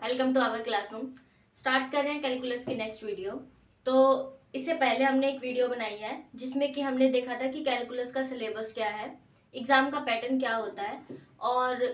Welcome to our classroom. Start कर रहे हैं कैलकुलस की नेक्स्ट वीडियो। तो इससे पहले हमने एक वीडियो बनाई है जिसमें कि हमने देखा था कि कैलकुलस का सिलेबस क्या है, एग्जाम का पैटर्न क्या होता है और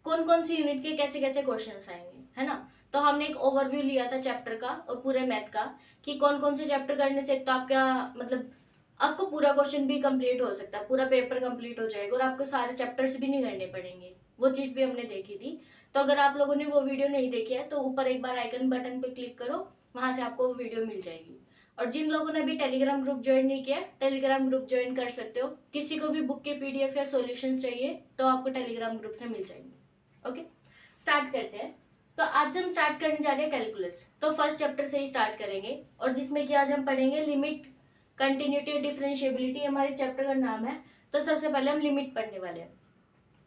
कौन कौन सी यूनिट के कैसे कैसे क्वेश्चंस आएंगे, है ना। तो हमने एक ओवरव्यू लिया था चैप्टर का और पूरे मैथ का कि कौन कौन से चैप्टर करने से तो आपका मतलब आपको पूरा क्वेश्चन भी कंप्लीट हो सकता है, पूरा पेपर कंप्लीट हो जाएगा और आपको सारे चैप्टर्स भी नहीं करने पड़ेंगे। वो चीज़ भी हमने देखी थी। तो अगर आप लोगों ने वो वीडियो नहीं देखी है तो ऊपर एक बार आइकन बटन पे क्लिक करो, वहां से आपको वो वीडियो मिल जाएगी। और जिन लोगों ने अभी टेलीग्राम ग्रुप ज्वाइन नहीं किया टेलीग्राम ग्रुप ज्वाइन कर सकते हो। किसी को भी बुक के पीडीएफ या सॉल्यूशंस चाहिए तो आपको टेलीग्राम ग्रुप से मिल जाएंगे। ओके, स्टार्ट करते हैं। तो आज हम स्टार्ट करने जा रहे हैं कैलकुलस। तो फर्स्ट चैप्टर से ही स्टार्ट करेंगे और जिसमें कि आज हम पढ़ेंगे लिमिट, कंटिन्यूटी, डिफरेंशिएबिलिटी हमारे चैप्टर का नाम है। तो सबसे पहले हम लिमिट पढ़ने वाले हैं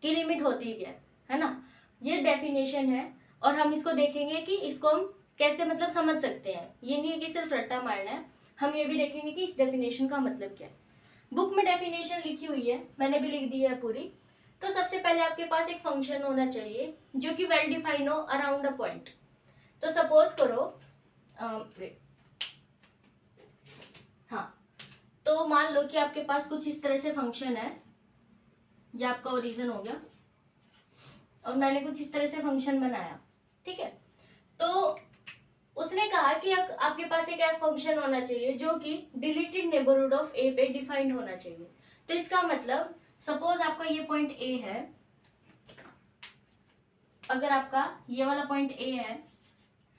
कि लिमिट होती क्या है ना। ये डेफिनेशन है और हम इसको देखेंगे कि इसको हम कैसे मतलब समझ सकते हैं। ये नहीं है कि सिर्फ रट्टा मारना है, हम ये भी देखेंगे कि इस डेफिनेशन का मतलब क्या है। बुक में डेफिनेशन लिखी हुई है, मैंने भी लिख दी है पूरी। तो सबसे पहले आपके पास एक फंक्शन होना चाहिए जो कि वेल डिफाइन हो अराउंड अ पॉइंट। तो सपोज करो हाँ, तो मान लो कि आपके पास कुछ इस तरह से फंक्शन है, ये आपका ओरिजिन हो गया और मैंने कुछ इस तरह से फंक्शन बनाया, ठीक है। तो उसने कहा कि आपके पास एक एफ फंक्शन होना चाहिए जो कि डिलीटेड नेबरहुड ऑफ ए पे डिफाइंड होना चाहिए। तो इसका मतलब सपोज आपका ये पॉइंट ए है, अगर आपका ये वाला पॉइंट ए है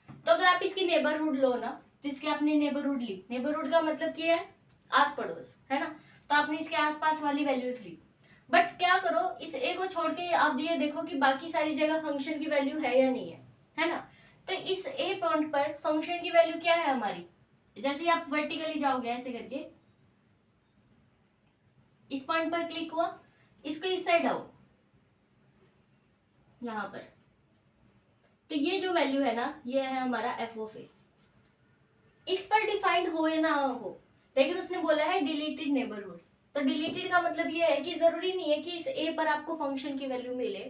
तो अगर आप इसकी नेबरहुड लो ना, तो इसकी आपने नेबरहुड ली। नेबरहुड का मतलब क्या है? आस पड़ोस, है ना। तो आपने इसके आसपास वाली वैल्यूज ली। बट क्या करो, इस ए को छोड़ के आप ये देखो कि बाकी सारी जगह फंक्शन की वैल्यू है या नहीं है ना। तो इस ए पॉइंट पर फंक्शन की वैल्यू क्या है हमारी? जैसे ही आप वर्टिकली जाओगे ऐसे करके, इस पॉइंट पर क्लिक हुआ, इसको इस साइड आओ, यहां पर। तो ये जो वैल्यू है ना, ये है हमारा एफ ऑफ ए। इस पर डिफाइंड हो या ना हो, लेकिन उसने बोला है डिलीटेड नेबरहुड। तो डिलीटेड का मतलब ये है कि जरूरी नहीं है कि इस ए पर आपको फंक्शन की वैल्यू मिले,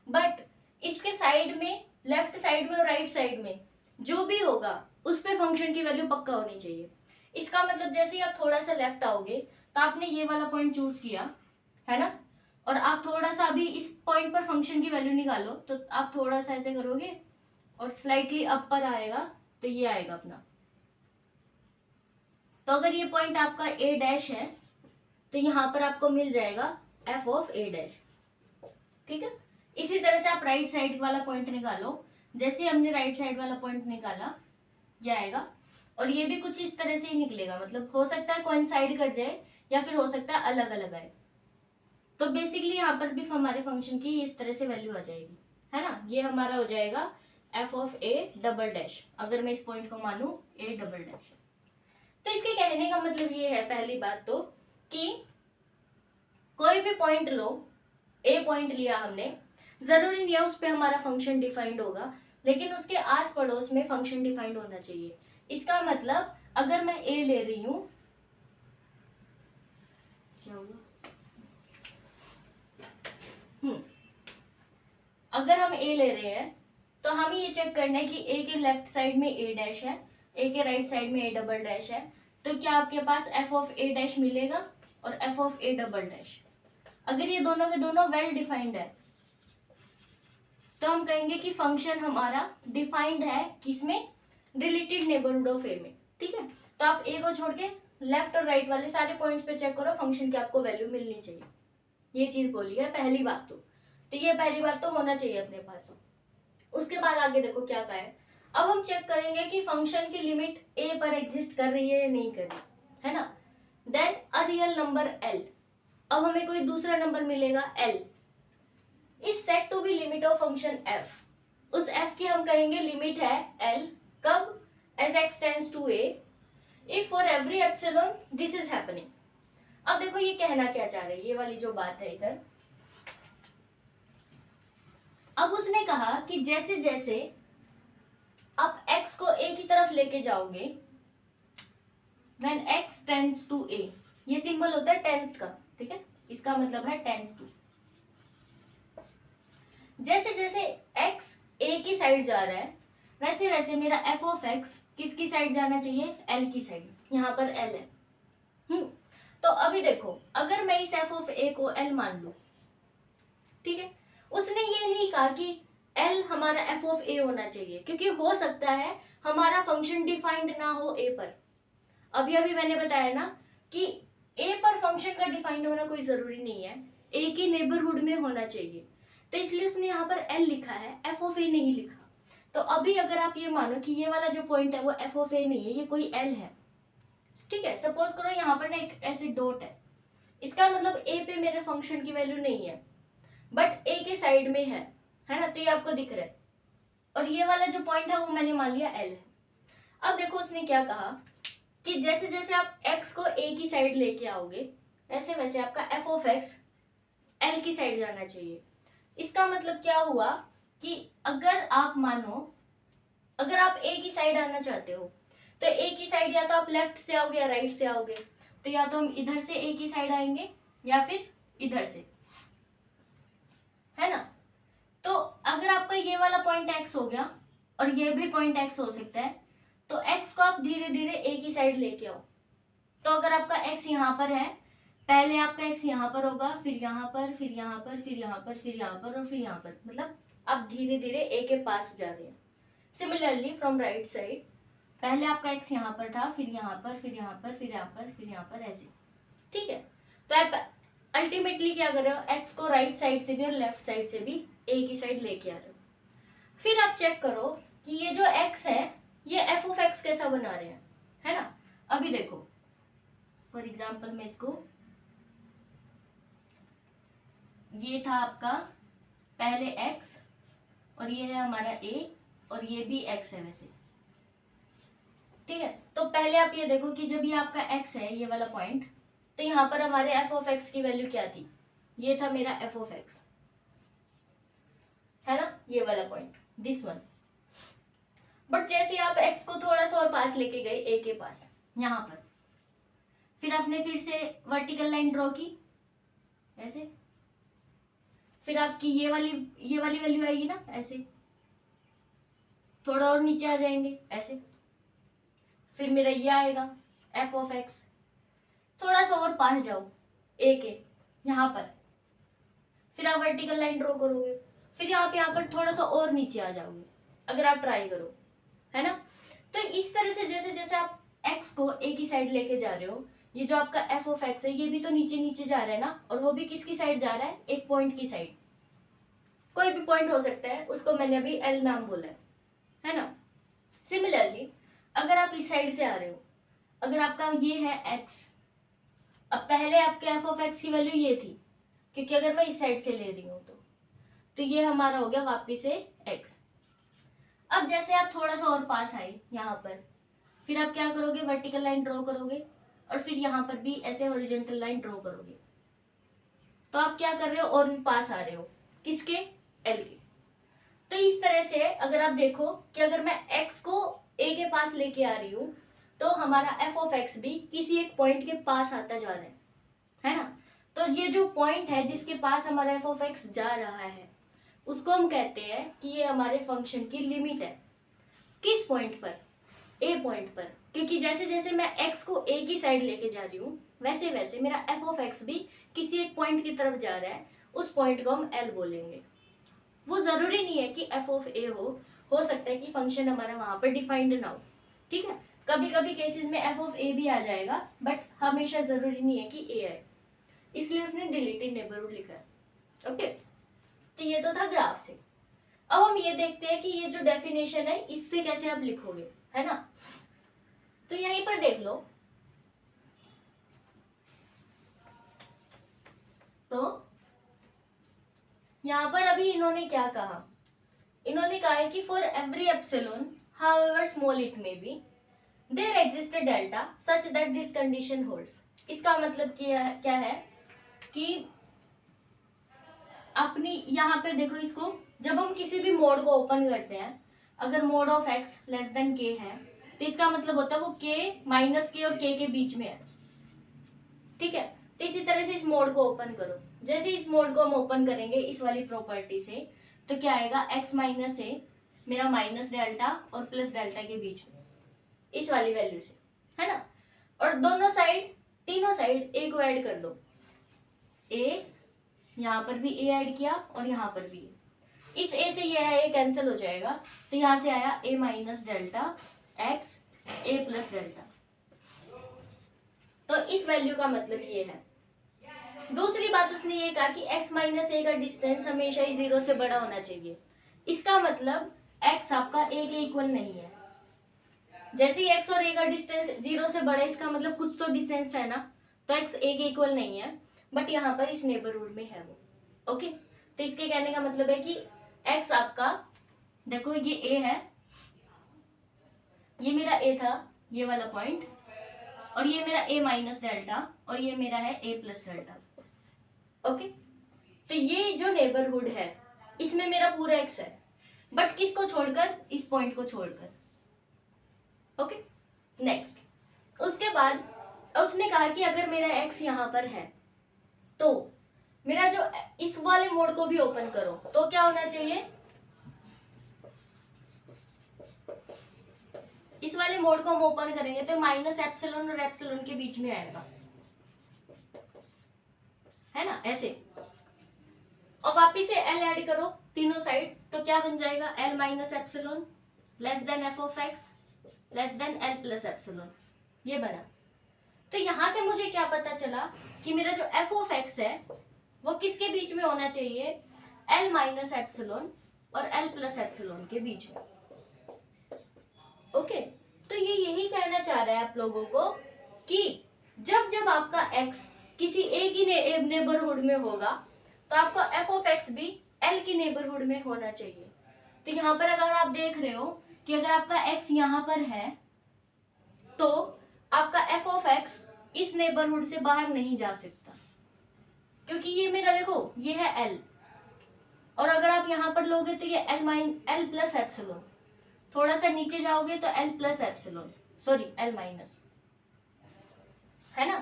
बट इसके साइड में, लेफ्ट साइड में और राइट साइड में जो भी होगा उस पे फंक्शन की वैल्यू पक्का होनी चाहिए। इसका मतलब जैसे ही आप थोड़ा सा लेफ्ट आओगे तो आपने ये वाला पॉइंट चूज किया, है ना, और आप थोड़ा सा अभी इस पॉइंट पर फंक्शन की वैल्यू निकालो, तो आप थोड़ा सा ऐसे करोगे और स्लाइटली अप पर आएगा, तो ये आएगा अपना। तो अगर ये पॉइंट आपका ए डैश है तो यहां पर आपको मिल जाएगा एफ ऑफ ए डैश, ठीक है। इसी तरह से आप राइट साइड वाला पॉइंट निकालो। जैसे हमने राइट साइड वाला पॉइंट निकाला, ये आएगा और ये भी कुछ इस तरह से ही निकलेगा। मतलब हो सकता है कोइंसाइड कर जाए या फिर हो सकता है अलग अलग आए। तो बेसिकली यहाँ पर भी हमारे फंक्शन की इस तरह से वैल्यू आ जाएगी, है ना। ये हमारा हो जाएगा F of A double dash, अगर मैं इस पॉइंट को मानू ए डबल डैश। तो इसके कहने का मतलब ये है, पहली बात तो, कि कोई भी पॉइंट लो, ए पॉइंट लिया हमने, जरूरी नहीं है उस पर हमारा फंक्शन डिफाइंड होगा, लेकिन उसके आस पड़ोस में फंक्शन डिफाइंड होना चाहिए। इसका मतलब अगर मैं ए ले रही हूं, क्या होगा, अगर हम ए ले रहे हैं तो हमें ये चेक करना है कि ए के लेफ्ट साइड में ए डैश है, ए के राइट साइड में ए डबल डैश है। तो क्या आपके पास एफ ऑफ ए डैश मिलेगा और F of A double dash. अगर ये दोनों के दोनों वेल डिफाइंड है तो हम कहेंगे कि फंक्शन हमारा डिफाइंड है, किसमें? रिलेटेड नेबरहुड ऑफ ए में, ठीक है। तो आप ए को छोड़ के लेफ्ट और राइट वाले सारे पॉइंट्स पे चेक करो, फंक्शन की आपको वैल्यू मिलनी चाहिए। ये चीज बोली है पहली बात तो ये पहली बात तो होना चाहिए अपने पास। उसके बाद आगे देखो क्या कहा है। अब हम चेक करेंगे कि फंक्शन की लिमिट ए पर एग्जिस्ट कर रही है या नहीं कर रही, है ना। Then a real number l, अब हमें कोई दूसरा नंबर मिलेगा l, is set to be limit of function f. उस एफ की हम कहेंगे लिमिट है एल, कब? As x tends to a, if for every epsilon this is happening. अब देखो ये कहना क्या चाह रहे हैं, ये वाली जो बात है इधर। अब उसने कहा कि जैसे जैसे आप x को a की तरफ लेके जाओगे, when x tends to a, ये सिंबल होता है टेंस का, ठीक है, इसका मतलब है टेंस टू। जैसे जैसे x a की साइड जा रहा है वैसे वैसे मेरा एफ ऑफ एक्स किसकी साइड जाना चाहिए, एल की साइड। यहाँ पर एल है। तो अभी देखो, अगर मैं इस एफ ऑफ ए को एल मान लूं, ठीक है, उसने ये नहीं कहा कि एल हमारा एफ ऑफ ए होना चाहिए, क्योंकि हो सकता है हमारा फंक्शन डिफाइंड ना हो ए पर। अभी अभी मैंने बताया ना कि ए पर फंक्शन का डिफाइंड होना कोई जरूरी नहीं है, ए के नेबरहुड में होना चाहिए। तो इसलिए उसने यहाँ पर एल लिखा है, एफ ऑफ ए नहीं लिखा। तो अभी अगर आप ये मानो कि ये वाला जो पॉइंट है वो एफ ऑफ ए नहीं है, ये कोई एल है, ठीक है, सपोज करो यहाँ पर ना एक ऐसे डॉट है, इसका मतलब ए पे मेरे फंक्शन की वैल्यू नहीं है, बट ए के साइड में है ना, तो ये आपको दिख रहा है, और ये वाला जो पॉइंट है वो मैंने मान लिया एल है। अब देखो उसने क्या कहा कि जैसे जैसे आप x को a की साइड लेके आओगे, वैसे वैसे आपका f ऑफ x l की साइड जाना चाहिए। इसका मतलब क्या हुआ कि अगर आप मानो, अगर आप a की साइड आना चाहते हो तो a की साइड या तो आप लेफ्ट से आओगे या राइट से आओगे। तो या तो हम इधर से a की साइड आएंगे या फिर इधर से, है ना। तो अगर आपका ये वाला पॉइंट x हो गया और ये भी पॉइंट x हो सकता है, तो x को आप धीरे धीरे a की साइड लेके आओ। तो अगर आपका x यहाँ पर है, पहले आपका x यहाँ पर होगा, फिर यहाँ पर, फिर यहाँ पर, फिर यहाँ पर, फिर यहाँ पर और फिर यहाँ पर, मतलब आप धीरे धीरे a के पास जा रहे हैं। सिमिलरली फ्रॉम राइट साइड, पहले आपका x यहाँ पर था, फिर यहाँ पर, फिर यहाँ पर, फिर यहाँ पर, फिर यहाँ पर, ऐसे, ठीक है। तो आप अल्टीमेटली क्या कर रहे हो, x को राइट साइड से भी और लेफ्ट साइड से भी a की साइड लेके आ रहे हो। फिर आप चेक करो कि ये जो x है ये एफ ऑफ एक्स कैसा बना रहे हैं, है ना। अभी देखो फॉर एग्जाम्पल मैं इसको, ये था आपका पहले x और ये है हमारा a और ये भी x है वैसे, ठीक है। तो पहले आप ये देखो कि जब ये आपका x है, ये वाला पॉइंट, तो यहाँ पर हमारे एफ ऑफ एक्स की वैल्यू क्या थी, ये था मेरा एफ ऑफ एक्स, है ना, ये वाला पॉइंट, दिस वन। बट जैसे आप x को थोड़ा सा और पास लेके गए a के पास, यहाँ पर, फिर आपने फिर से वर्टिकल लाइन ड्रॉ की ऐसे, फिर आपकी ये वाली वैल्यू आएगी ना ऐसे, थोड़ा और नीचे आ जाएंगे ऐसे, फिर मेरा ये आएगा एफ ऑफ एक्स, थोड़ा सा और पास जाओ a के, यहाँ पर, फिर आप वर्टिकल लाइन ड्रॉ करोगे, फिर यहाँ पर थोड़ा सा और नीचे आ जाओगे, अगर आप ट्राई करो, है ना। तो इस तरह से जैसे जैसे आप x को a की साइड लेके जा रहे हो, ये जो आपका f ऑफ x है ये भी तो नीचे नीचे जा रहा है ना, और वो भी किसकी साइड जा रहा है, एक पॉइंट की साइड, कोई भी पॉइंट हो सकता है, उसको मैंने अभी l नाम बोला है ना। सिमिलरली अगर आप इस साइड से आ रहे हो, अगर आपका ये है x, अब पहले आपके f ऑफ x की वैल्यू ये थी, क्योंकि अगर मैं इस साइड से ले रही हूँ तो ये हमारा हो गया वापिस से x। अब जैसे आप थोड़ा सा और पास आए यहाँ पर, फिर आप क्या करोगे, वर्टिकल लाइन ड्रॉ करोगे और फिर यहाँ पर भी ऐसे हॉरिजॉन्टल लाइन ड्रॉ करोगे। तो आप क्या कर रहे हो, और भी पास आ रहे हो किसके, एल के। तो इस तरह से अगर आप देखो कि अगर मैं x को a के पास लेके आ रही हूँ तो हमारा f ऑफ x भी किसी एक पॉइंट के पास आता जा रहा है ना। तो ये जो पॉइंट है जिसके पास हमारा f ऑफ x जा रहा है उसको हम कहते हैं कि ये हमारे फंक्शन की लिमिट है। किस पॉइंट पर, a पॉइंट पर, क्योंकि जैसे जैसे मैं x को a की साइड लेके जा रही हूँ वैसे वैसे मेरा f ऑफ x भी किसी एक पॉइंट की तरफ जा रहा है, उस पॉइंट को हम l बोलेंगे। वो जरूरी नहीं है कि f ऑफ a हो सकता है कि फंक्शन हमारा वहां पर डिफाइंड ना हो, ठीक है। कभी कभी केसेस में f ऑफ a भी आ जाएगा, बट हमेशा जरूरी नहीं है कि a आए, इसलिए उसने डिलीटेड नेबरहुड लिखा है। ओके, तो ये तो था ग्राफ से। अब हम ये देखते हैं कि ये जो डेफिनेशन है इससे कैसे आप लिखोगे, है ना। तो यहीं पर देख लो, तो यहां पर अभी इन्होंने क्या कहा, इन्होंने कहा है कि for every epsilon however small it may be there exist a delta such that this condition holds. इसका मतलब क्या है कि अपनी यहाँ पे देखो, इसको जब हम किसी भी मोड को ओपन करते हैं, अगर mode of x less than k है तो इसका मतलब होता है वो k माइनस k और k के बीच में है, ठीक है। तो इसी तरह से इस मोड को ओपन करो, जैसे इस मोड को हम ओपन करेंगे इस वाली प्रॉपर्टी से, तो क्या आएगा, x माइनस ए मेरा माइनस डेल्टा और प्लस डेल्टा के बीच में, इस वाली वैल्यू से, है ना। और दोनों साइड, तीनों साइड ए को ऐड कर दो, ए, यहाँ पर भी ए ऐड किया और यहाँ पर भी ए। इस ए से ये है ए कैंसिल हो जाएगा, तो यहाँ से आया ए माइनस डेल्टा एक्स ए प्लस डेल्टा। तो इस वैल्यू का मतलब ये है। दूसरी बात उसने ये कहा कि x माइनस ए का डिस्टेंस हमेशा ही 0 से बड़ा होना चाहिए। इसका मतलब x आपका a के इक्वल नहीं है। जैसे ही x और a का डिस्टेंस 0 से बड़ा है, इसका मतलब कुछ तो डिस्टेंस है ना, तो x a के इक्वल नहीं है, बट यहाँ पर इस नेबरहुड में है वो। ओके, तो इसके कहने का मतलब है कि x आपका, देखो ये a है, ये मेरा a था, ये वाला पॉइंट, और ये मेरा a माइनस डेल्टा, और ये मेरा है a प्लस डेल्टा। ओके, तो ये जो नेबरहुड है इसमें मेरा पूरा x है, बट किसको छोड़कर, इस पॉइंट को छोड़कर। ओके, नेक्स्ट, उसके बाद उसने कहा कि अगर मेरा x यहाँ पर है तो मेरा जो इस वाले मोड को भी ओपन करो, तो क्या होना चाहिए, इस वाले मोड को हम ओपन करेंगे तो माइनस एप्सिलॉन और एप्सिलॉन के बीच में आएगा, है ना, ऐसे। और वापिस से एल ऐड करो तीनों साइड, तो क्या बन जाएगा, L minus epsilon less than F of x less than L plus epsilon, ये बना। तो यहां से मुझे क्या पता चला कि मेरा जो एफ ऑफ एक्स है वो किसके बीच में होना चाहिए, एल माइनस एप्सिलॉन और एल प्लस एप्सिलॉन के बीच में। ओके, तो ये यही कहना चाह रहा है आप लोगों को कि जब जब आपका x किसी a की नेबरहुड में होगा तो आपका f ऑफ x भी l की नेबरहुड में होना चाहिए। तो यहाँ पर अगर आप देख रहे हो कि अगर आपका x यहाँ पर है तो आपका f ऑफ x इस नेबरहुड से बाहर नहीं जा सकता, क्योंकि ये मेरा देखो ये है l, और अगर आप यहाँ पर लोगे तो ये l प्लस एप्सिलॉन, थोड़ा सा नीचे जाओगे तो l plus epsilon, sorry l minus, है ना।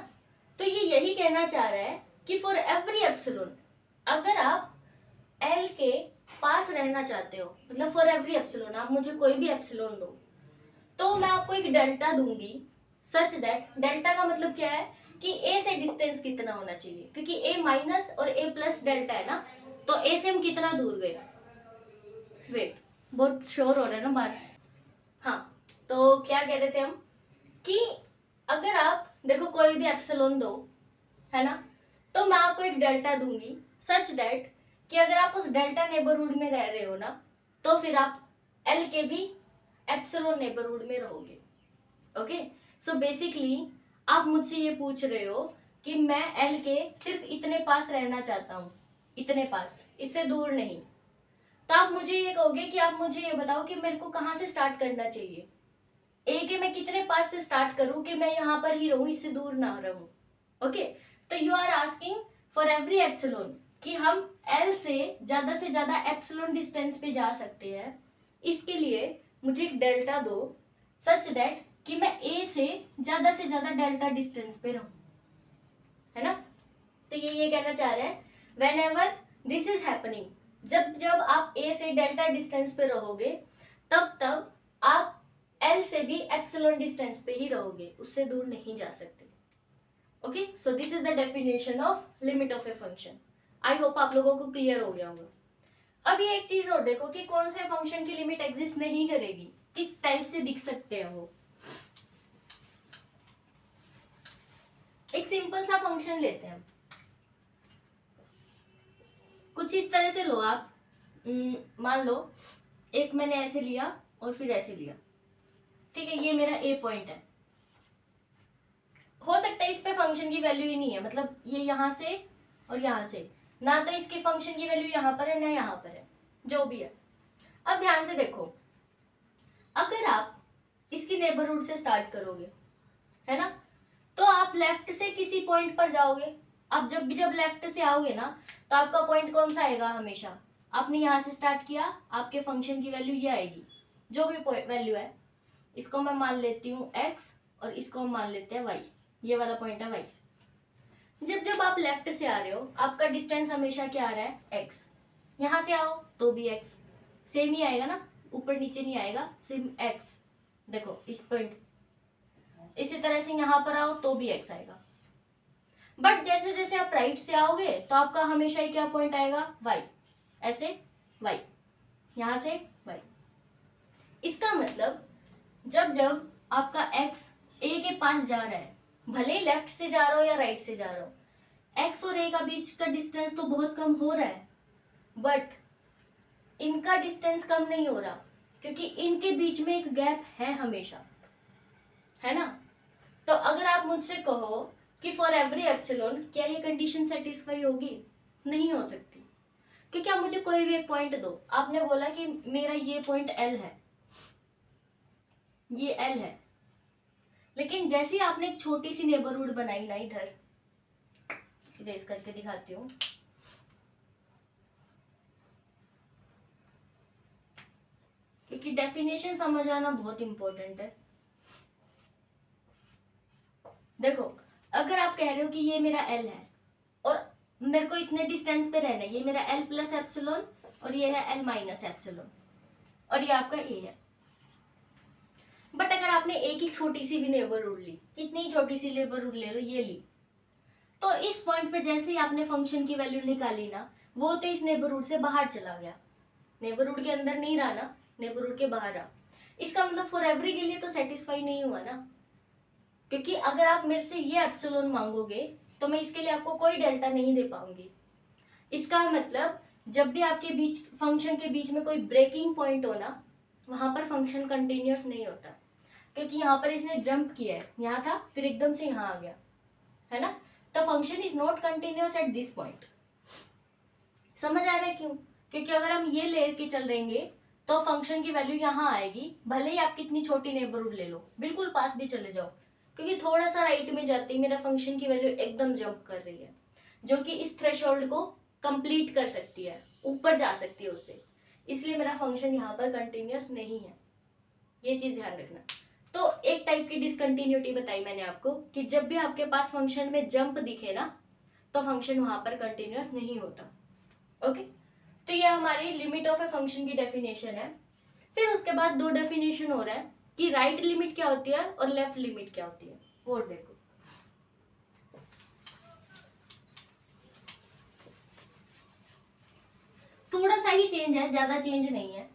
तो ये यही कहना चाह रहा है कि फॉर एवरी एप्सिलॉन, अगर आप l के पास रहना चाहते हो, मतलब फॉर एवरी एप्सिलॉन आप मुझे कोई भी एप्सिलॉन दो, तो मैं आपको एक डेल्टा दूंगी, सच दैट, डेल्टा का मतलब क्या है कि a से डिस्टेंस कितना होना चाहिए, क्योंकि a माइनस और a प्लस डेल्टा है ना, तो a से हम कितना दूर गए, वेट, बहुत श्योर हो रहा है ना बात। हाँ, तो क्या कह रहे थे हम कि अगर आप देखो कोई भी एप्सिलॉन दो, है ना, तो मैं आपको एक डेल्टा दूंगी सच दैट कि अगर आप उस डेल्टा नेबरहुड में रह रहे हो ना, तो फिर आप एल के भी एप्सिलॉन नेबरहुड में रहोगे। ओके, सो बेसिकली आप मुझसे ये पूछ रहे हो कि मैं एल के सिर्फ इतने पास रहना चाहता हूँ, इतने पास, इससे दूर नहीं, तो आप मुझे ये कहोगे कि आप मुझे ये बताओ कि मेरे को कहाँ से स्टार्ट करना चाहिए, ए के मैं कितने पास से स्टार्ट करूं कि मैं यहाँ पर ही रहूं, इससे दूर ना रहूं। ओके, तो you are asking for every epsilon कि हम एल से ज्यादा एप्सिलॉन डिस्टेंस पे जा सकते हैं, इसके लिए मुझे एक डेल्टा दो सच दैट कि मैं ए से ज्यादा डेल्टा डिस्टेंस पे रहूं, है ना। तो ये कहना चाह रहे हैं when ever this is happening, जब जब आप ए से डेल्टा डिस्टेंस पे रहोगे तब आप एल से भी एप्सिलॉन डिस्टेंस पे ही रहोगे, उससे दूर नहीं जा सकते। Okay, so this is the definition of limit of a function. I hope आप लोगों को क्लियर हो गया होगा। अब ये एक चीज और देखो कि कौन से फंक्शन की लिमिट एग्जिस्ट नहीं करेगी, किस टाइप से दिख सकते हैं वो। एक सिंपल सा फंक्शन लेते हैं, कुछ इस तरह से लो आप, मान लो एक मैंने ऐसे लिया और फिर ऐसे लिया, ठीक है, ये मेरा ए पॉइंट है, हो सकता है इस पे फंक्शन की वैल्यू ही नहीं है, मतलब ये यहाँ से और यहाँ से, ना तो इसके फंक्शन की वैल्यू यहाँ पर है ना यहाँ पर है, जो भी है। अब ध्यान से देखो, अगर आप इसकी नेबरहुड से स्टार्ट करोगे, है ना, तो आप लेफ्ट से किसी पॉइंट पर जाओगे। आप जब लेफ्ट से आओगे ना, तो आपका पॉइंट कौन सा आएगा, हमेशा आपने यहाँ से स्टार्ट किया, आपके फंक्शन की वैल्यू ये आएगी, जो भी वैल्यू है, इसको मैं मान लेती हूँ x और इसको हम मान लेते हैं y, ये वाला पॉइंट है y। जब आप लेफ्ट से आ रहे हो, आपका डिस्टेंस हमेशा क्या आ रहा है, x, यहाँ से आओ तो भी x सेम ही आएगा ना, ऊपर नीचे नहीं आएगा, सिर्फ एक्स। देखो इस पॉइंट, इसी तरह से यहाँ पर आओ तो भी एक्स आएगा। बट जैसे जैसे आप राइट से आओगे तो आपका हमेशा ही क्या पॉइंट आएगा, वाई। ऐसे वाई, यहां से वाई। इसका मतलब जब जब आपका एक्स ए के पास जा रहा है, भले ही लेफ्ट से जा रहा हो या राइट से जा रहा हो, एक्स और ए का बीच का डिस्टेंस तो बहुत कम हो रहा है, बट इनका डिस्टेंस कम नहीं हो रहा, क्योंकि इनके बीच में एक गैप है हमेशा, है ना। तो अगर आप मुझसे कहो कि फॉर एवरी एप्सिलॉन, क्या ये कंडीशन सेटिस्फाई होगी? नहीं हो सकती, क्योंकि आप मुझे कोई भी एक पॉइंट दो। आपने बोला कि मेरा ये पॉइंट एल है, ये एल है, लेकिन जैसे ही आपने एक छोटी सी नेबरहुड बनाई ना, इधर इरेज करके दिखाती हूँ, क्योंकि डेफिनेशन समझ आना बहुत इंपॉर्टेंट है। देखो, अगर आप कह रहे हो कि ये मेरा एल है और मेरे को इतने डिस्टेंस पे रहना है, ये मेरा एल प्लस एप्सिलॉन और ये है एल माइनस एप्सिलॉन, और ये आपका ए है। बट अगर आपने ए की छोटी सी भी नेबरहुड ली, कितनी छोटी सी नेबरहुड ले लो, ये ली, तो इस पॉइंट पे जैसे ही आपने फंक्शन की वैल्यू निकाली ना, वो तो इस नेबरहुड से बाहर चला गया, नेबरहुड के अंदर नहीं रहा ना, नेबरहुड के बाहर आ। इसका मतलब फॉर एवरी के लिए तो सेटिस्फाई नहीं हुआ ना, क्योंकि अगर आप मेरे से ये एप्सिलॉन मांगोगे तो मैं इसके लिए आपको कोई डेल्टा नहीं दे पाऊंगी। इसका मतलब जब भी आपके बीच फंक्शन के बीच में कोई ब्रेकिंग पॉइंट हो ना, वहां पर फंक्शन कंटिन्यूअस नहीं होता, क्योंकि यहाँ पर इसने जंप किया है, यहाँ था फिर एकदम से यहाँ आ गया, है ना। तो function is not continuous at this point. समझ आ रहा है क्यों? क्योंकि अगर हम ये लेके चल रहेंगे तो फंक्शन की वैल्यू यहाँ आएगी, भले ही आप कितनी छोटी नेबरहुड ले लो, बिल्कुल पास भी चले जाओ, क्योंकि थोड़ा सा राइट में जाते ही मेरा फंक्शन की वैल्यू एकदम जंप कर रही है, जो कि इस थ्रेशोल्ड को कंप्लीट कर सकती है, ऊपर जा सकती है उससे, इसलिए मेरा फंक्शन यहाँ पर कंटिन्यूअस नहीं है। ये चीज ध्यान रखना। तो एक टाइप की डिसकंटिन्यूटी बताई मैंने आपको कि जब भी आपके पास फंक्शन में जंप दिखे ना, तो फंक्शन वहां पर कंटिन्यूअस नहीं होता। ओके, तो ये हमारी लिमिट ऑफ ए फंक्शन की डेफिनेशन है। फिर उसके बाद दो डेफिनेशन हो रहा है कि राइट लिमिट क्या होती है और लेफ्ट लिमिट क्या होती है, वो देखो। थोड़ा सा ही चेंज है, ज्यादा चेंज नहीं है।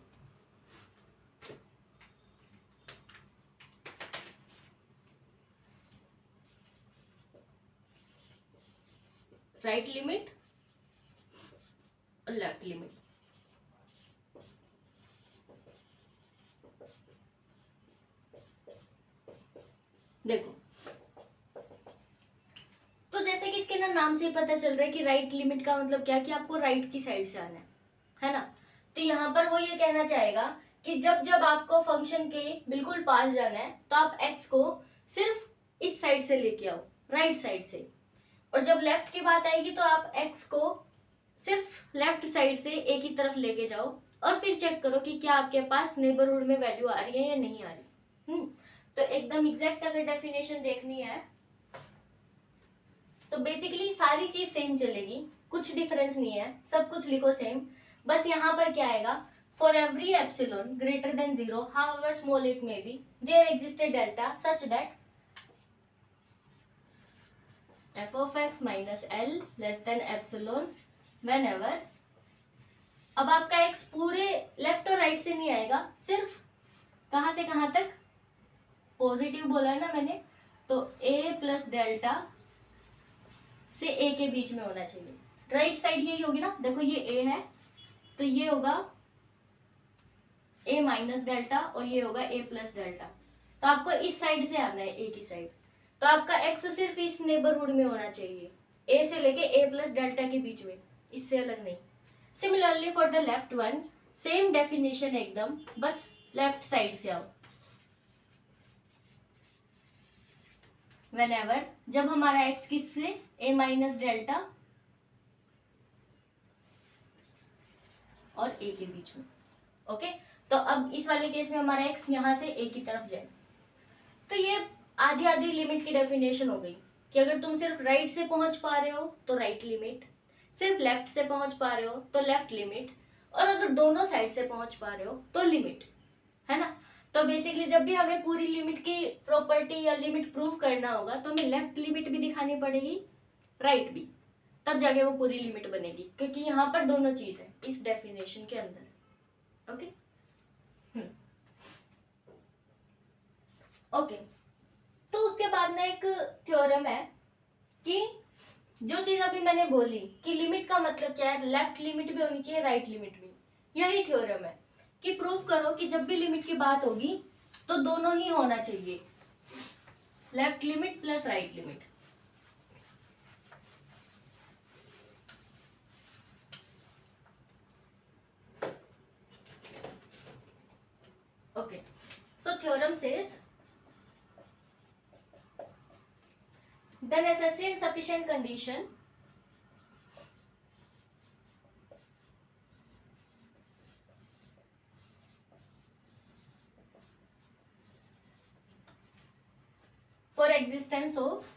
राइट लिमिट और लेफ्ट लिमिट। देखो, तो जैसे कि इसके ना नाम से पता चल रहा है कि राइट लिमिट का मतलब क्या, कि आपको राइट की साइड से आना है ना। तो यहाँ पर वो ये कहना चाहेगा कि जब जब आपको फंक्शन के बिल्कुल पास जाना है तो आप एक्स को सिर्फ इस साइड से लेके आओ, राइट साइड से, और जब लेफ्ट की बात आएगी तो आप एक्स को सिर्फ लेफ्ट साइड से ए की तरफ लेके जाओ, और फिर चेक करो कि क्या आपके पास नेबरहुड में वैल्यू आ रही है या नहीं आ रही। तो एकदम एग्जैक्ट अगर डेफिनेशन देखनी है तो बेसिकली सारी चीज सेम चलेगी, कुछ डिफरेंस नहीं है, सब कुछ लिखो सेम। बस यहाँ पर क्या आएगा, for every epsilon greater than 0 however small it may be there exists a delta such that f of x minus l less than epsilon whenever। अब आपका x पूरे लेफ्ट और राइट से नहीं आएगा, सिर्फ कहां से कहां तक, पॉजिटिव बोला है ना मैंने, तो a प्लस डेल्टा से a के बीच में होना चाहिए। राइट साइड यही होगी ना, देखो ये a है तो ये होगा a माइनस डेल्टा और ये होगा a प्लस डेल्टा। तो आपको इस साइड से आना है, a की साइड। तो आपका x सिर्फ इस नेबरहुड में होना चाहिए, a से लेके a प्लस डेल्टा के बीच में, इससे अलग नहीं। Similarly for the left one same definition एकदम, बस लेफ्ट साइड से आओ। व्हेनेवर, जब हमारा x किससे, a माइनस डेल्टा और a के बीच में। ओके, तो अब इस वाले केस में हमारा x यहाँ से a की तरफ जाए। तो ये आधी आधी लिमिट की डेफिनेशन हो गई कि अगर तुम सिर्फ राइट से पहुंच पा रहे हो तो राइट लिमिट, सिर्फ लेफ्ट से पहुंच पा रहे हो तो लेफ्ट लिमिट, और अगर दोनों साइड से पहुंच पा रहे हो तो लिमिट, है ना। तो बेसिकली जब भी हमें पूरी लिमिट की प्रॉपर्टी या लिमिट प्रूव करना होगा तो हमें लेफ्ट लिमिट भी दिखानी पड़ेगी, राइट भी, तब जाके वो पूरी लिमिट बनेगी, क्योंकि यहाँ पर दोनों चीज है इस डेफिनेशन के अंदर। ओके ओके तो उसके बाद ना एक थ्योरम है कि जो चीज अभी मैंने बोली कि लिमिट का मतलब क्या है, लेफ्ट लिमिट भी होनी चाहिए, राइट लिमिट भी, यही थ्योरम है कि प्रूव करो कि जब भी लिमिट की बात होगी तो दोनों ही होना चाहिए, left limit plus right limit. Okay so theorem says the necessary and sufficient condition for existence of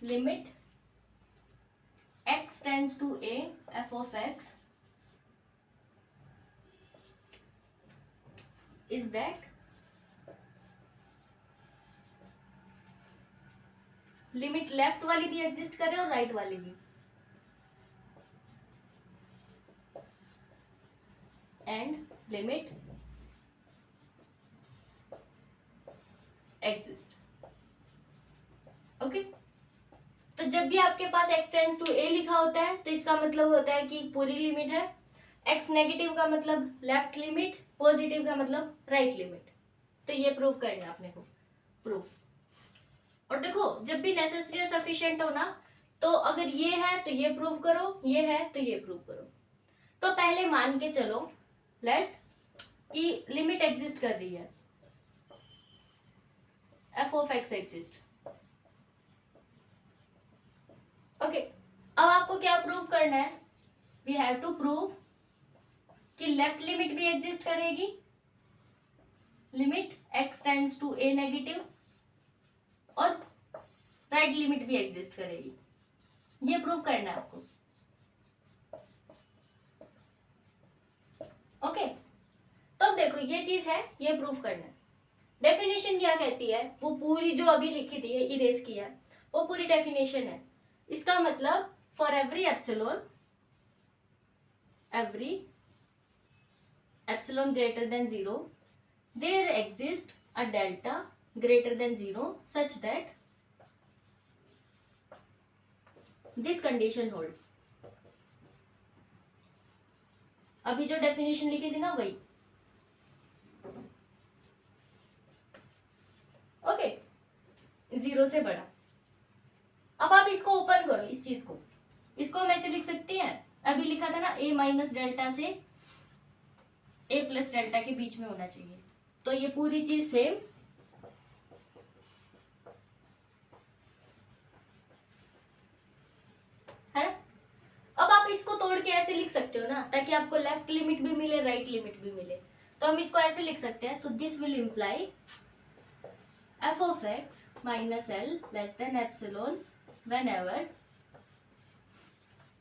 limit x tends to a f of x is that limit left वाली भी एग्जिस्ट करे और राइट वाली भी, and limit exist. Okay तो जब भी आपके पास x टेंड्स टू a लिखा होता है तो इसका मतलब होता है कि पूरी लिमिट है, x नेगेटिव का मतलब लेफ्ट लिमिट, पॉजिटिव का मतलब राइट लिमिट। तो ये प्रूव करना है अपने को, प्रूफ। और देखो जब भी नेसेसरी और सफिशिएंट हो ना, तो अगर ये है तो ये प्रूव करो, ये है तो ये प्रूव करो। तो पहले मान के चलो लेट कि लिमिट एग्जिस्ट कर रही है, f of x exist. Okay अब आपको क्या प्रूव करना है, वी हैव टू प्रूव कि लेफ्ट लिमिट भी एग्जिस्ट करेगी, limit x tends to a negative, और राइट लिमिट भी एग्जिस्ट करेगी। ये प्रूव करना है आपको। ओके तो अब देखो ये चीज है, ये प्रूव करना है। डेफिनेशन क्या कहती है, वो पूरी जो अभी लिखी थी, इरेज किया, वो पूरी डेफिनेशन है। इसका मतलब for every epsilon greater than 0 there exist a delta greater than 0 such that this condition holds। अभी जो डेफिनेशन लिखी थी ना वही। ओके 0 से बड़ा। अब आप इसको ओपन करो, इस चीज को, इसको हम ऐसे लिख सकते हैं, अभी लिखा था ना a माइनस डेल्टा से a प्लस डेल्टा के बीच में होना चाहिए, तो ये पूरी चीज सेम है। अब आप इसको तोड़ के ऐसे लिख सकते हो ना, ताकि आपको लेफ्ट लिमिट भी मिले, राइट लिमिट भी मिले। तो हम इसको ऐसे लिख सकते हैं, so this will imply f of x minus L less than epsilon when ever,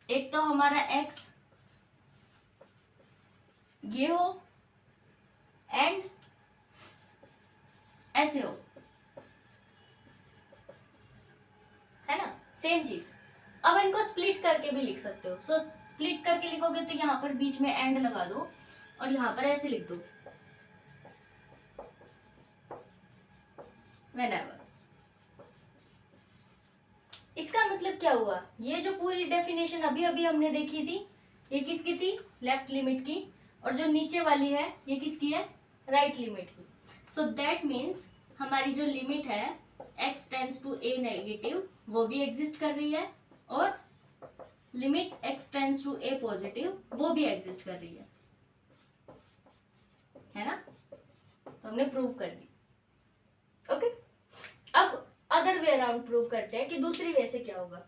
एक तो हमारा x ये हो एंड ऐसे हो, है ना, सेम चीज। अब इनको स्प्लिट करके भी लिख सकते हो, सो स्प्लिट करके लिखोगे तो यहाँ पर बीच में एंड लगा दो और यहाँ पर ऐसे लिख दो whenever। इसका मतलब क्या हुआ, ये जो पूरी डेफिनेशन अभी अभी हमने देखी थी, ये किसकी थी, लेफ्ट लिमिट की, और जो नीचे वाली है ये किसकी है, राइट लिमिट की। सो दैट मीन्स हमारी जो लिमिट है x tends to a negative वो भी एग्जिस्ट कर रही है, और limit x tends to a positive वो भी एग्जिस्ट कर रही है ना। तो हमने प्रूव कर दी। ओके अब अदर वे अराउंड प्रूव करते हैं कि दूसरी वे से क्या होगा।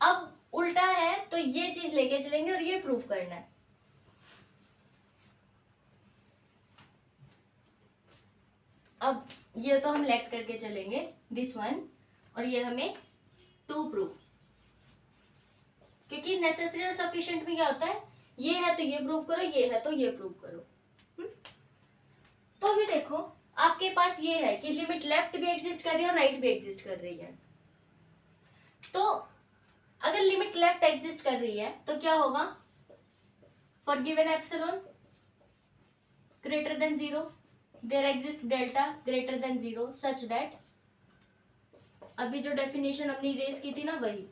अब उल्टा है तो ये चीज लेके चलेंगे और ये प्रूव करना है। अब ये तो हम लेट करके चलेंगे दिस वन, और ये हमें टू प्रूव, क्योंकि नेसेसरी और सफिशिएंट में क्या होता है, ये है तो ये प्रूव करो, ये है तो ये प्रूव करो। तो अभी देखो आपके पास ये है कि लिमिट लेफ्ट भी एग्जिस्ट कर रही है और राइट भी एग्जिस्ट कर रही है। तो अगर लिमिट लेफ्ट एग्जिस्ट कर रही है तो क्या होगा, for given epsilon greater than 0 there exist delta greater than 0 such that, अभी जो डेफिनेशन हमने रेज की थी ना वही,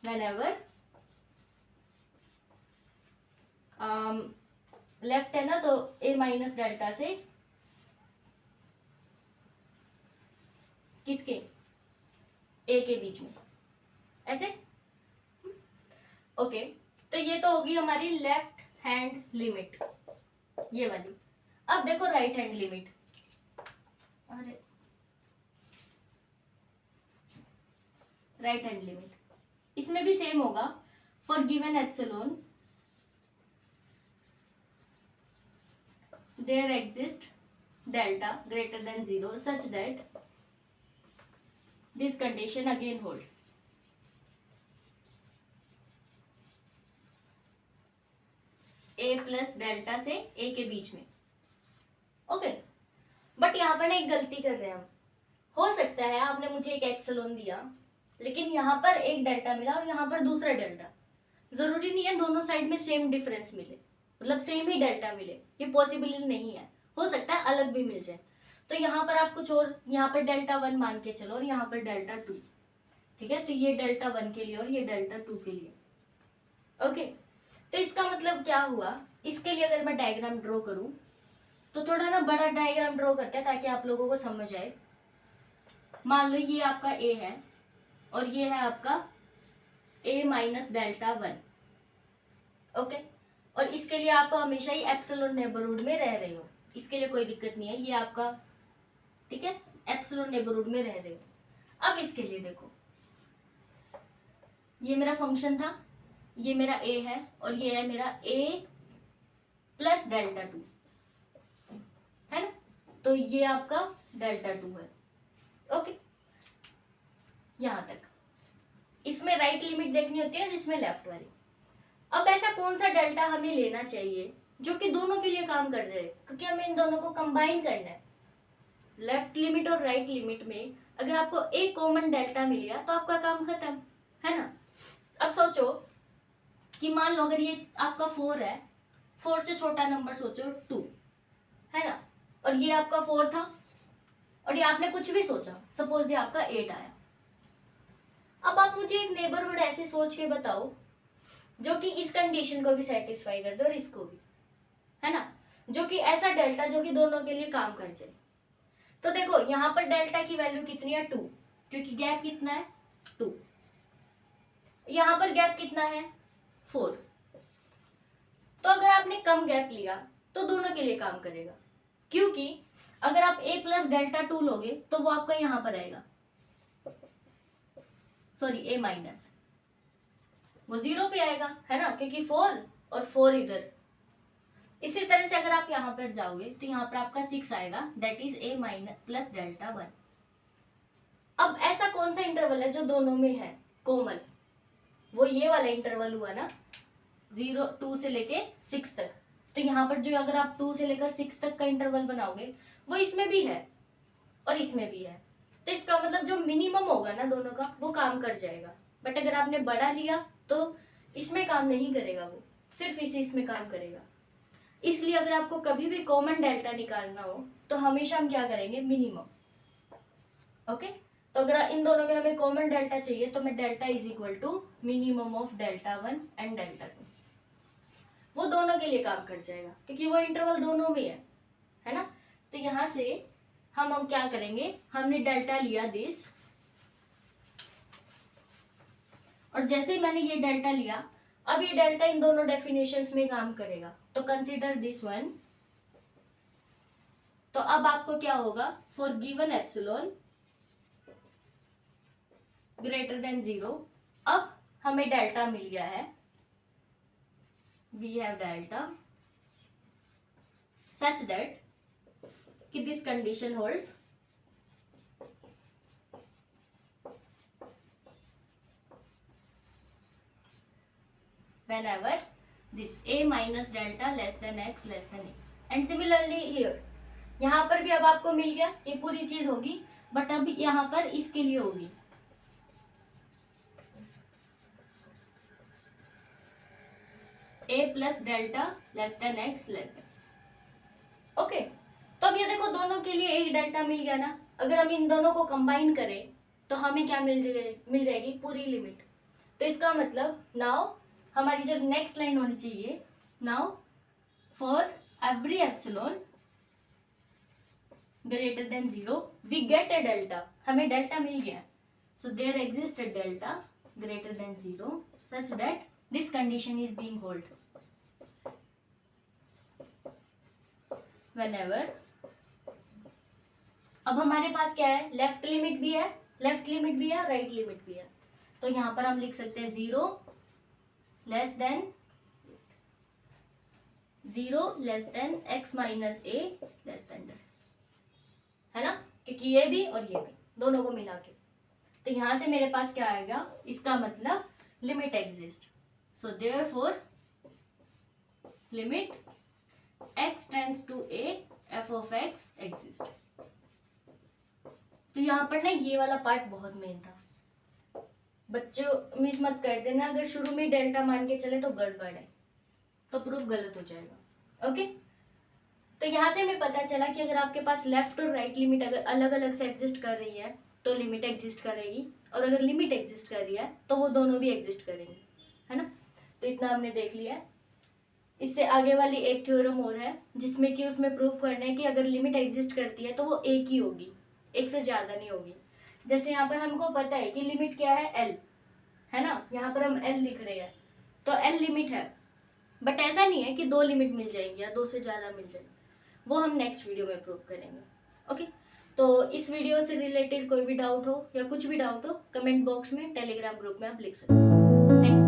whenever लेफ्ट है ना तो a माइनस डेल्टा से किसके, a के बीच में, ऐसे। ओके तो ये तो होगी हमारी लेफ्ट हैंड लिमिट, ये वाली। अब देखो राइट हैंड लिमिट, अरे राइट हैंड लिमिट इसमें भी सेम होगा, for given epsilon there exist delta greater than 0 such that this condition again holds. a plus delta से a के बीच में। ओके बट यहाँ पर ना एक गलती कर रहे हैं हम, हो सकता है आपने मुझे एक एप्सिलॉन दिया लेकिन यहाँ पर एक डेल्टा मिला और यहाँ पर दूसरा डेल्टा, जरूरी नहीं है दोनों साइड में सेम डिफरेंस मिले, मतलब सेम ही डेल्टा मिले, ये पॉसिबल नहीं है, हो सकता है अलग भी मिल जाए। तो यहाँ पर आप कुछ और, यहाँ पर डेल्टा 1 मान के चलो और यहाँ पर डेल्टा 2, ठीक है, तो ये डेल्टा 1 के लिए और ये डेल्टा 2 के लिए। ओके तो इसका मतलब क्या हुआ, इसके लिए अगर मैं डायग्राम ड्रॉ करूं तो थोड़ा ना बड़ा डायग्राम ड्रॉ करते हैं ताकि आप लोगों को समझ आए। मान लो ये आपका a है और ये है आपका a माइनस डेल्टा 1। ओके और इसके लिए आप हमेशा ही एप्सिलॉन नेबरहुड में रह रहे हो, इसके लिए कोई दिक्कत नहीं है, ये आपका ठीक है एप्सिलॉन नेबरहुड में रह रहे हो। अब इसके लिए देखो ये मेरा फंक्शन था, ये मेरा a है और ये है मेरा a प्लस डेल्टा 2 है ना, तो ये आपका डेल्टा 2 है। ओके यहां तक, इसमें राइट लिमिट देखनी होती है और इसमें लेफ्ट वाली। अब ऐसा कौन सा डेल्टा हमें लेना चाहिए जो कि दोनों के लिए काम कर जाए, क्योंकि हमें इन दोनों को कंबाइन करना है। लेफ्ट लिमिट और राइट लिमिट में अगर आपको एक कॉमन डेल्टा मिल गया तो आपका काम खत्म है ना। अब सोचो कि मान लो अगर ये आपका 4 है, 4 से छोटा नंबर सोचो 2 है ना, और ये आपका 4 था और ये आपने कुछ भी सोचा, सपोज ये आपका 8 आया। अब आप मुझे एक नेबरहुड ऐसे सोच के बताओ जो कि इस कंडीशन को भी सेटिस्फाई कर दे और इसको भी, है ना, जो कि ऐसा डेल्टा जो कि दोनों के लिए काम कर जाए। तो देखो यहाँ पर डेल्टा की वैल्यू कितनी है 2, क्योंकि गैप कितना है 2, यहाँ पर गैप कितना है 4। तो अगर आपने कम गैप लिया तो दोनों के लिए काम करेगा, क्योंकि अगर आप a प्लस डेल्टा 2 लोगे तो वो आपका यहाँ पर आएगा, सॉरी a माइनस, वो 0 पे आएगा है ना, क्योंकि 4 और 4 इधर। इसी तरह से अगर आप यहाँ पर जाओगे तो यहाँ पर आपका 6 आएगा, that is a minus plus delta 1। अब ऐसा कौन सा इंटरवल है जो दोनों में है कॉमन, वो ये वाला इंटरवल हुआ ना 2 से लेके 6 तक। तो यहाँ पर जो अगर आप 2 से लेकर 6 तक का इंटरवल बनाओगे वो इसमें भी है और इसमें भी है, तो इसका मतलब जो मिनिमम होगा ना दोनों का वो काम कर जाएगा। बट अगर आपने बड़ा लिया तो इसमें काम नहीं करेगा, वो सिर्फ इसमें काम करेगा। इसलिए अगर आपको कभी भी कॉमन डेल्टा निकालना हो तो हमेशा हम क्या करेंगे, मिनिमम। ओके तो अगर इन दोनों में हमें कॉमन डेल्टा चाहिए तो मैं delta is equal to minimum of delta 1 and delta 2, वो दोनों के लिए काम कर जाएगा क्योंकि वो इंटरवल दोनों में है ना। तो यहां से हम क्या करेंगे, हमने डेल्टा लिया दिस, और जैसे ही मैंने ये डेल्टा लिया अब ये डेल्टा इन दोनों डेफिनेशंस में काम करेगा, तो कंसीडर दिस वन। तो अब आपको क्या होगा, for given epsilon greater than 0, अब हमें डेल्टा मिल गया है, we have delta such that कि this condition holds whenever this a minus delta less than x less than a. And similarly here, यहाँ पर भी अब आपको मिल गया, ये पूरी चीज होगी, बट अब यहाँ पर इसके लिए होगी a plus delta less than x less than. Okay, तो अब ये देखो दोनों के लिए एक डेल्टा मिल गया ना। अगर हम इन दोनों को कंबाइन करें तो हमें क्या मिल जाएगी पूरी लिमिट। तो इसका मतलब नाउ हमारी जो नेक्स्ट लाइन होनी चाहिए, now for every epsilon greater than 0 we get a delta, हमें डेल्टा मिल गया। So there exist a delta greater than 0 such that this condition is being hold whenever. अब हमारे पास क्या है, लेफ्ट लिमिट भी है, राइट लिमिट भी है। तो यहां पर हम लिख सकते हैं 0 less than x minus a less than delta, है ना, क्योंकि ये भी और ये भी दोनों को मिला के। तो यहां से मेरे पास क्या आएगा, इसका मतलब limit exist. So therefore limit x tends to a f of x exist. तो यहाँ पर ना ये वाला पार्ट बहुत मेन था, बच्चों मिस मत कर देना। अगर शुरू में डेल्टा मान के चले तो गड़बड़ है, तो प्रूफ गलत हो जाएगा। ओके, तो यहाँ से हमें पता चला कि अगर आपके पास लेफ्ट और राइट लिमिट अगर अलग अलग से एग्जिस्ट कर रही है तो लिमिट एग्जिस्ट करेगी, और अगर लिमिट एग्जिस्ट कर रही है तो वो दोनों भी एग्जिस्ट करेंगे, है ना। तो इतना हमने देख लिया है। इससे आगे वाली एक थ्योरम और है जिसमें कि उसमें प्रूफ करना है कि अगर लिमिट एग्जिस्ट करती है तो वो एक ही होगी, एक से ज़्यादा नहीं होगी। जैसे यहाँ पर हमको पता है कि लिमिट क्या है L, है ना, यहाँ पर हम L लिख रहे हैं तो L लिमिट है, बट ऐसा नहीं है कि 2 लिमिट मिल जाएंगी या 2 से ज़्यादा मिल जाएंगी, वो हम नेक्स्ट वीडियो में प्रूव करेंगे। ओके, तो इस वीडियो से रिलेटेड कोई भी डाउट हो या कुछ भी डाउट हो कमेंट बॉक्स में टेलीग्राम ग्रुप में आप लिख सकते हो। थैंक्स।